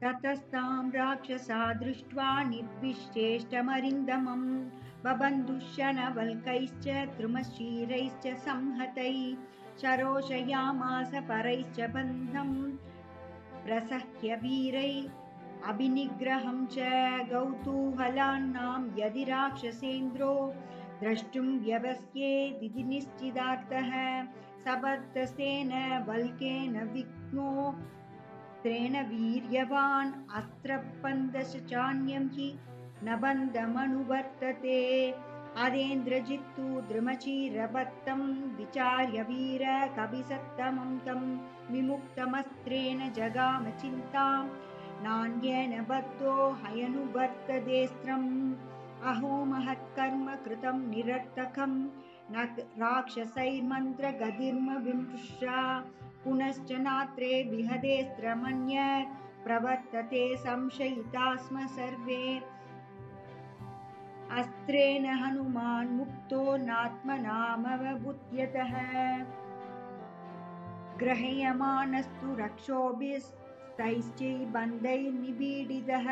ततस्तां राक्षसा दृष्ट्वा निर्विश्चेष्टमरिन्दमं बबन्धुशनवल्कैश्च द्रुमशीरैश्च संहतैः शरोषयामास परैश्च बन्धं प्रसह्य वीरैः अभिनिग्रहं च कौतूहलानां यदि राक्षसेन्द्रो द्रष्टुं व्यवस्येदिति निश्चितार्थः सबद्धस्तेन वल्केन विघ्नो त्रेण वीर्यवान् अस्त्रपन्दश्चान्यं हि न बन्धमनुवर्तते अदेन्द्रजित्तु द्रुमचीरबद्धं विचार्य वीर कविसत्तमं तं विमुक्तमस्त्रेण जगाम चिन्तां नान्येन बद्धो हयनुवर्ततेऽस्त्रम् अहो महत्कर्म कृतं निरर्थकं न राक्षसैर्मन्त्रगतिर्मविमृशा पुनश्च नात्रे विहदेस्त्रमन्यत् प्रवर्तते संशयिता स्म सर्वे अस्त्रेण हनुमान् मुक्तो नात्मनामवबुध्यतः ग्रह्यमाणस्तु रक्षोभिस्तैश्चैर्बन्धैर्निपीडितः